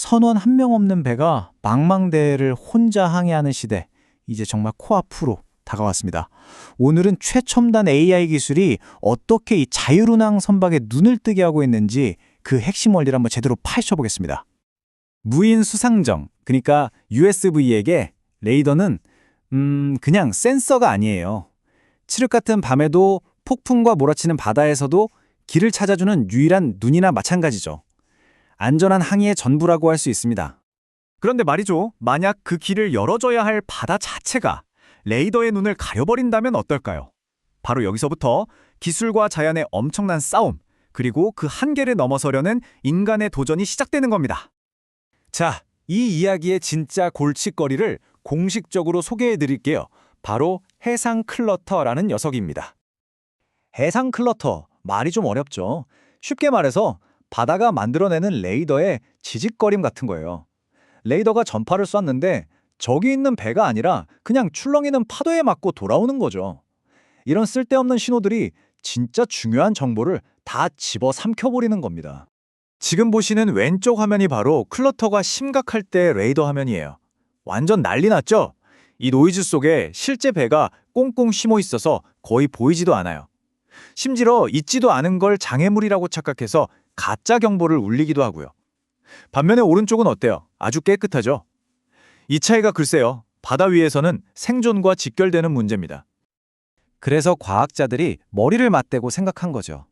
선원 한 명 없는 배가 망망대해를 혼자 항해하는 시대, 이제 정말 코앞으로 다가왔습니다. 오늘은 최첨단 AI 기술이 어떻게 이 자율운항 선박에 눈을 뜨게 하고 있는지 그 핵심 원리를 한번 제대로 파헤쳐보겠습니다. 무인 수상정, 그러니까 USV에게 레이더는 그냥 센서가 아니에요. 칠흑 같은 밤에도 폭풍과 몰아치는 바다에서도 길을 찾아주는 유일한 눈이나 마찬가지죠. 안전한 항해의 전부라고 할 수 있습니다. 그런데 말이죠. 만약 그 길을 열어줘야 할 바다 자체가 레이더의 눈을 가려버린다면 어떨까요? 바로 여기서부터 기술과 자연의 엄청난 싸움, 그리고 그 한계를 넘어서려는 인간의 도전이 시작되는 겁니다. 자, 이 이야기의 진짜 골칫거리를 공식적으로 소개해 드릴게요. 바로 해상 클러터라는 녀석입니다. 해상 클러터, 말이 좀 어렵죠. 쉽게 말해서 바다가 만들어내는 레이더의 지직거림 같은 거예요. 레이더가 전파를 쐈는데 저기 있는 배가 아니라 그냥 출렁이는 파도에 맞고 돌아오는 거죠. 이런 쓸데없는 신호들이 진짜 중요한 정보를 다 집어삼켜버리는 겁니다. 지금 보시는 왼쪽 화면이 바로 클러터가 심각할 때 레이더 화면이에요. 완전 난리 났죠? 이 노이즈 속에 실제 배가 꽁꽁 심어 있어서 거의 보이지도 않아요. 심지어 있지도 않은 걸 장애물이라고 착각해서 가짜 경보를 울리기도 하고요. 반면에 오른쪽은 어때요? 아주 깨끗하죠? 이 차이가 글쎄요. 바다 위에서는 생존과 직결되는 문제입니다. 그래서 과학자들이 머리를 맞대고 생각한 거죠.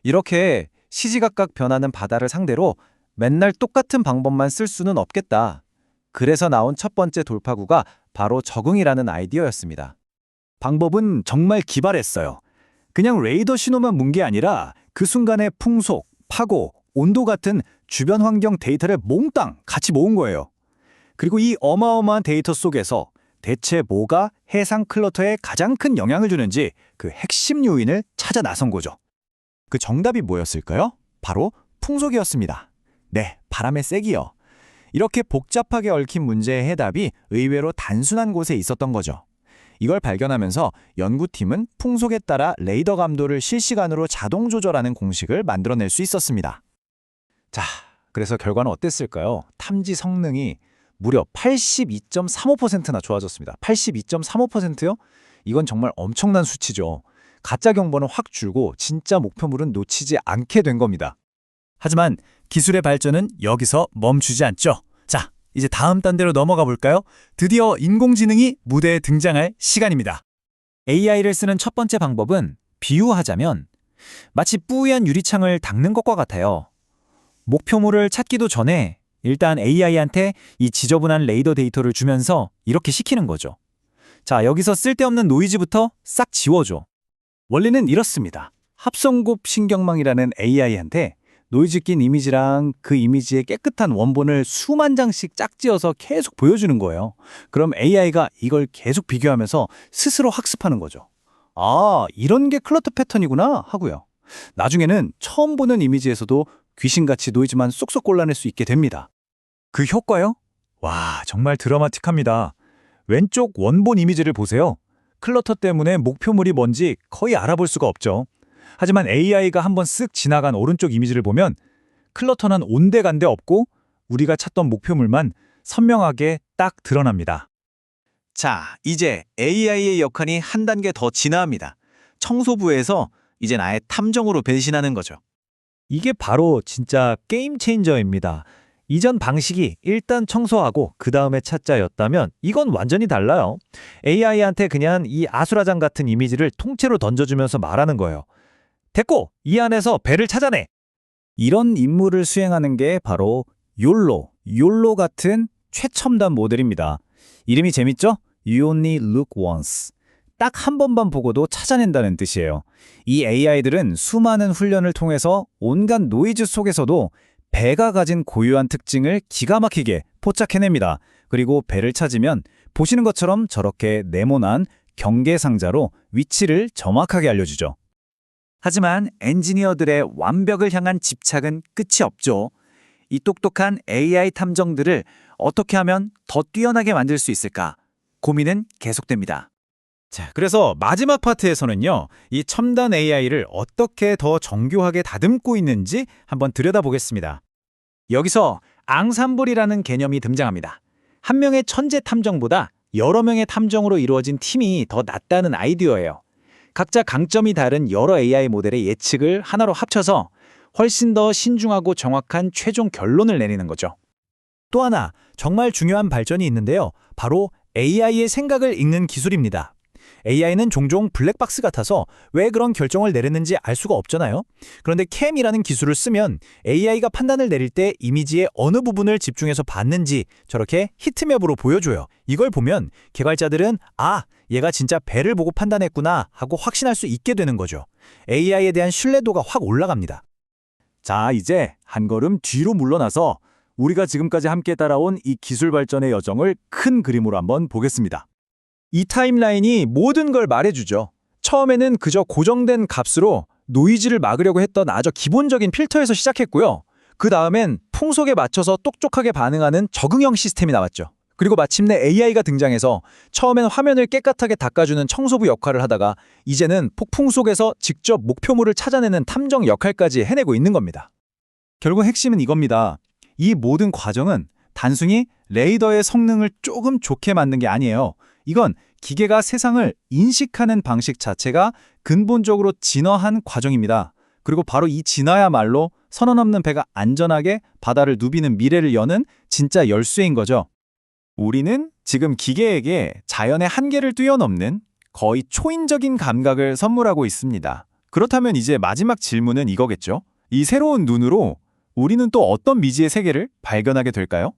이렇게 시시각각 변하는 바다를 상대로 맨날 똑같은 방법만 쓸 수는 없겠다. 그래서 나온 첫 번째 돌파구가 바로 적응이라는 아이디어였습니다. 방법은 정말 기발했어요. 그냥 레이더 신호만 문 게 아니라 그 순간의 풍속, 파고, 온도 같은 주변 환경 데이터를 몽땅 같이 모은 거예요. 그리고 이 어마어마한 데이터 속에서 대체 뭐가 해상 클러터에 가장 큰 영향을 주는지 그 핵심 요인을 찾아 나선 거죠. 그 정답이 뭐였을까요? 바로 풍속이었습니다. 네, 바람의 세기요. 이렇게 복잡하게 얽힌 문제의 해답이 의외로 단순한 곳에 있었던 거죠. 이걸 발견하면서 연구팀은 풍속에 따라 레이더 감도를 실시간으로 자동 조절하는 공식을 만들어낼 수 있었습니다. 자, 그래서 결과는 어땠을까요? 탐지 성능이 무려 82.35%나 좋아졌습니다. 82.35%요? 이건 정말 엄청난 수치죠. 가짜 경보는 확 줄고 진짜 목표물은 놓치지 않게 된 겁니다. 하지만 기술의 발전은 여기서 멈추지 않죠. 자, 이제 다음 단계로 넘어가 볼까요? 드디어 인공지능이 무대에 등장할 시간입니다. AI를 쓰는 첫 번째 방법은 비유하자면 마치 뿌연 유리창을 닦는 것과 같아요. 목표물을 찾기도 전에 일단 AI한테 이 지저분한 레이더 데이터를 주면서 이렇게 시키는 거죠. 자, 여기서 쓸데없는 노이즈부터 싹 지워줘. 원리는 이렇습니다. 합성곱 신경망이라는 AI한테 노이즈 낀 이미지랑 그 이미지의 깨끗한 원본을 수만 장씩 짝지어서 계속 보여주는 거예요. 그럼 AI가 이걸 계속 비교하면서 스스로 학습하는 거죠. 아, 이런 게 클러터 패턴이구나 하고요. 나중에는 처음 보는 이미지에서도 귀신같이 노이즈만 쏙쏙 골라낼 수 있게 됩니다. 그 효과요? 와, 정말 드라마틱합니다. 왼쪽 원본 이미지를 보세요. 클러터 때문에 목표물이 뭔지 거의 알아볼 수가 없죠. 하지만 AI가 한번 쓱 지나간 오른쪽 이미지를 보면 클러터는 온데간데 없고 우리가 찾던 목표물만 선명하게 딱 드러납니다. 자, 이제 AI의 역할이 한 단계 더 진화합니다. 청소부에서 이젠 아예 탐정으로 변신하는 거죠. 이게 바로 진짜 게임 체인저입니다. 이전 방식이 일단 청소하고 그 다음에 찾자였다면 이건 완전히 달라요. AI한테 그냥 이 아수라장 같은 이미지를 통째로 던져주면서 말하는 거예요. 됐고, 이 안에서 배를 찾아내! 이런 임무를 수행하는 게 바로 욜로 같은 최첨단 모델입니다. 이름이 재밌죠? You only look once. 딱 한 번만 보고도 찾아낸다는 뜻이에요. 이 AI들은 수많은 훈련을 통해서 온갖 노이즈 속에서도 배가 가진 고유한 특징을 기가 막히게 포착해냅니다. 그리고 배를 찾으면 보시는 것처럼 저렇게 네모난 경계상자로 위치를 정확하게 알려주죠. 하지만 엔지니어들의 완벽을 향한 집착은 끝이 없죠. 이 똑똑한 AI 탐정들을 어떻게 하면 더 뛰어나게 만들 수 있을까? 고민은 계속됩니다. 자, 그래서 마지막 파트에서는요, 이 첨단 AI를 어떻게 더 정교하게 다듬고 있는지 한번 들여다보겠습니다. 여기서 앙삼블이라는 개념이 등장합니다. 한 명의 천재 탐정보다 여러 명의 탐정으로 이루어진 팀이 더 낫다는 아이디어예요. 각자 강점이 다른 여러 AI 모델의 예측을 하나로 합쳐서 훨씬 더 신중하고 정확한 최종 결론을 내리는 거죠. 또 하나 정말 중요한 발전이 있는데요. 바로 AI의 생각을 읽는 기술입니다. AI는 종종 블랙박스 같아서 왜 그런 결정을 내렸는지 알 수가 없잖아요. 그런데 캠이라는 기술을 쓰면 AI가 판단을 내릴 때 이미지의 어느 부분을 집중해서 봤는지 저렇게 히트맵으로 보여줘요. 이걸 보면 개발자들은 얘가 진짜 배를 보고 판단했구나 하고 확신할 수 있게 되는 거죠. AI에 대한 신뢰도가 확 올라갑니다. 자, 이제 한 걸음 뒤로 물러나서 우리가 지금까지 함께 따라온 이 기술 발전의 여정을 큰 그림으로 한번 보겠습니다. 이 타임라인이 모든 걸 말해주죠. 처음에는 그저 고정된 값으로 노이즈를 막으려고 했던 아주 기본적인 필터에서 시작했고요. 그 다음엔 풍속에 맞춰서 똑똑하게 반응하는 적응형 시스템이 나왔죠. 그리고 마침내 AI가 등장해서 처음엔 화면을 깨끗하게 닦아주는 청소부 역할을 하다가 이제는 폭풍 속에서 직접 목표물을 찾아내는 탐정 역할까지 해내고 있는 겁니다. 결국 핵심은 이겁니다. 이 모든 과정은 단순히 레이더의 성능을 조금 좋게 만든 게 아니에요. 이건 기계가 세상을 인식하는 방식 자체가 근본적으로 진화한 과정입니다. 그리고 바로 이 진화야말로 선언 없는 배가 안전하게 바다를 누비는 미래를 여는 진짜 열쇠인 거죠. 우리는 지금 기계에게 자연의 한계를 뛰어넘는 거의 초인적인 감각을 선물하고 있습니다. 그렇다면 이제 마지막 질문은 이거겠죠. 이 새로운 눈으로 우리는 또 어떤 미지의 세계를 발견하게 될까요?